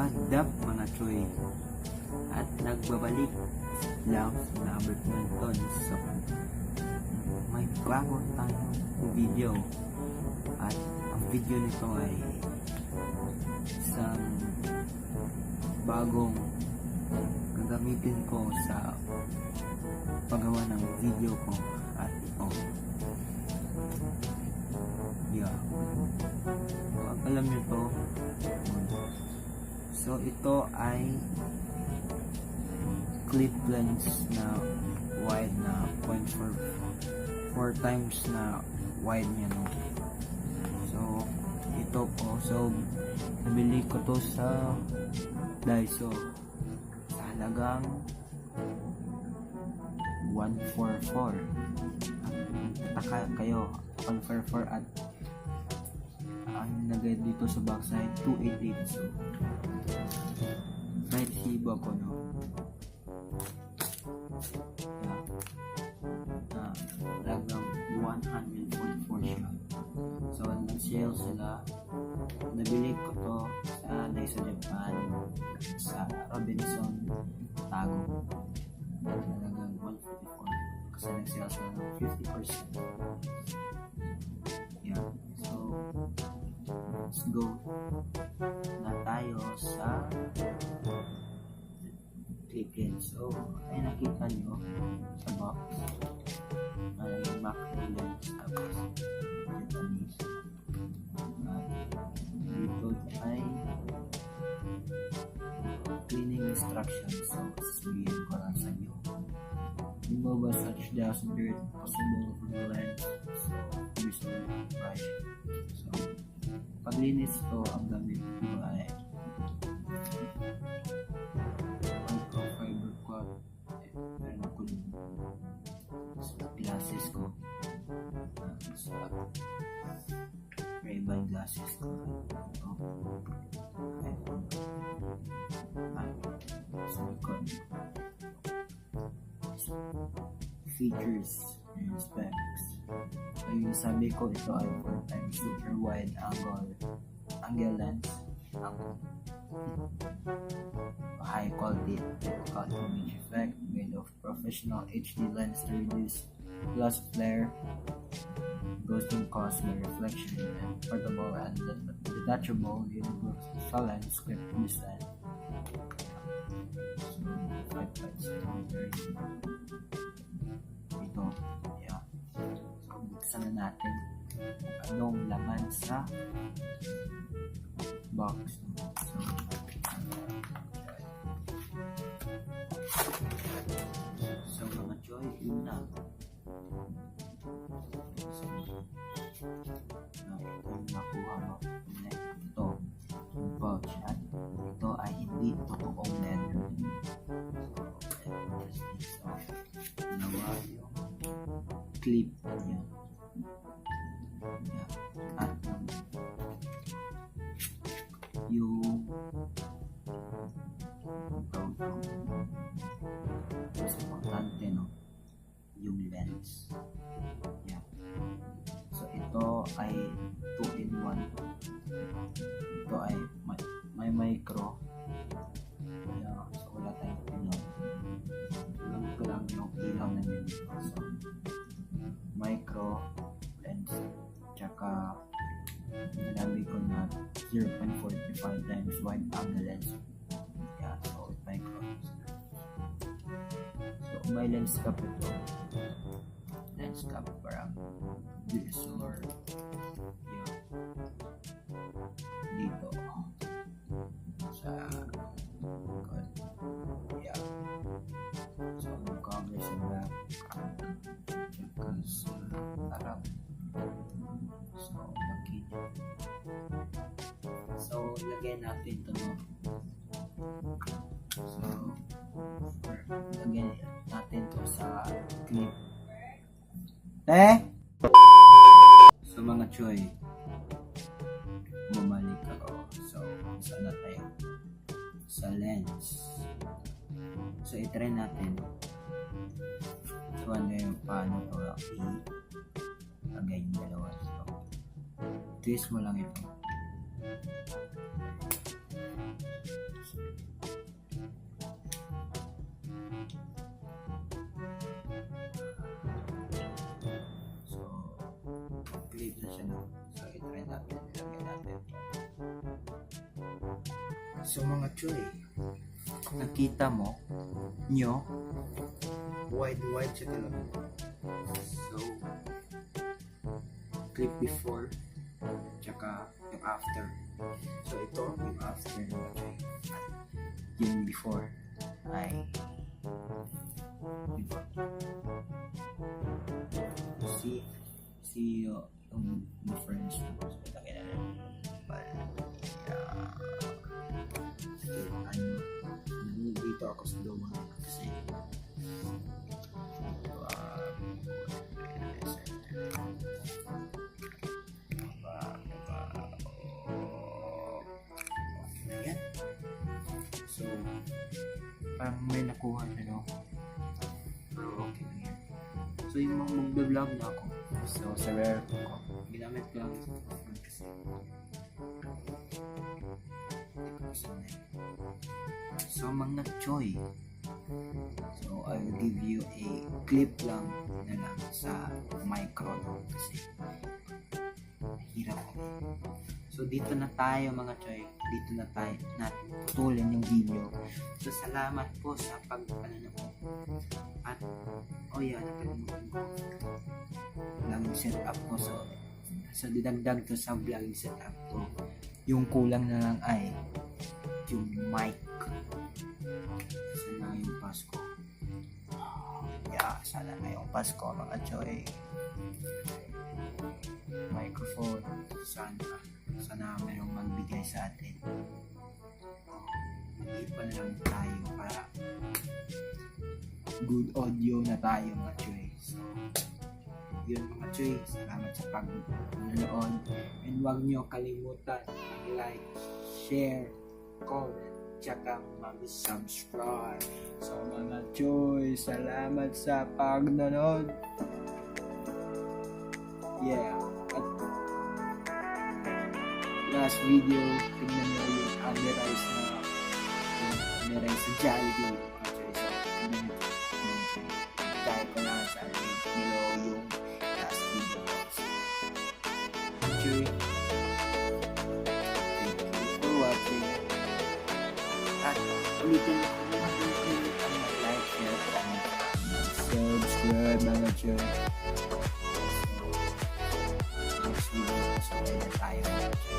Magdap mga choy, at nagbabalik lang na badminton. So may bago tayong video, at ang video nito ay isang bagong gagamitin ko sa paggawa ng video ko. At ito, kung alam nyo to, so ito ay clip lens na wide na 0.4 times na wide niya, no? So ito po, so nabili ko to sa Daiso sa halagang 144. Taka kayo, 144, at ang nagay dito sa box ay 288. So right hiba ko, no? Halagang 144 siya. So nag-sale sila. Nabili ko to sa Daiso Japan sa Robinson Tago. Halagang 144 kasi nag-sale sila ng 50%. So let's go na tayo sa clip lens. So ay nakita nyo sa box ay macro lens, tapos Japanese, dito ay cleaning instructions. So sasabihin ko lang sa inyo, remove as such dust and dirt possible from the lens. So use the brush. So paglinis to, ang gamit ko ay microfiber cloth. Meron ako yung sa glasses ko, sa Ray-Ban glasses ko. Sa likod, features and specs. So yung sabi ko, ito ay 4 times super wide angle lens, high quality optical image effect made of professional HD lens to reduce gloss flare, ghosting caused by reflection, and portable and detachable universal lens clip design. So 5.7 ito, so buksan na natin anong laman sa box. So mga choy, yun na. So ito yung nakuha mo. Ito yung pouch, at ito ay hindi totoong leather. So nawa yung clip niya. At yung mas importante, no, yung lens. So ito ay 2-in-1. Ito ay may micro. So wala tayong pinaw. Gamit ko lang yung ilaw na nyo dito. So micro lens, tsaka sinabi ko na 0.45 times wide angle lens. So micro. So may lens cap ito. Lens cap parang DSLR. Dito sa likod. So mag-cover sa back, tsaka sa harap. So makita. So lagyan natin ito, no? So lagyan natin ito sa clip. So mga choy, bumalik ako. So saan na tayo? Sa lens. So i-try natin. So ano yung paano ito i-lagay yung dalawa. So twist mo lang ito. i-try natin. Ilagay natin. So mga choy, Kung nakita mo, nyo, wide siya talaga. So, clip before, tsaka yung after. So ito, yung after mga choy. yung before ay diba? See yung difference mo. So, laki na rin. Dito ako sa luma. Kasi Ayan. So, parang may nakuha na, no? pero okay na yan. So, yung mga mag-vlog na ako. So, sa rare ko, Ginamit ko lang sa phone kasi so, mga choy. So, I will give you a clip lang na lang sa micro no? Kasi hirap ako. So, dito na tayo mga choy. Dito na tayo natutulin yung video. So, salamat po sa pag-ano po. At, nakalimutan ko. Lang setup ko. So, didagdag to sa vlog setup ko. Yung kulang na lang ay yung mic. Sana yung Pasko. Sana ngayong Pasko mga choy. Microphone. Sana mayroong magbigay sa atin. Mag-ipan na lang tayo para good audio na tayo mga choy. So, yun mga choy. Salamat sa pag-nood. And huwag nyo kalimutan mag-like, share, comment, tsaka mag-subscribe. So mga choy, salamat sa pag-nood. Yeah. At last video, tingnan nyo yung Amerize sa Jollibee. Mga choy, so tingnan nyo. Try ko na sa link below yung last video. Mga choy, thank you for watching. At ulitin ko naman ang mag-like, share, comment, subscribe mga choy. So, next video, sabay na tayo mga choy.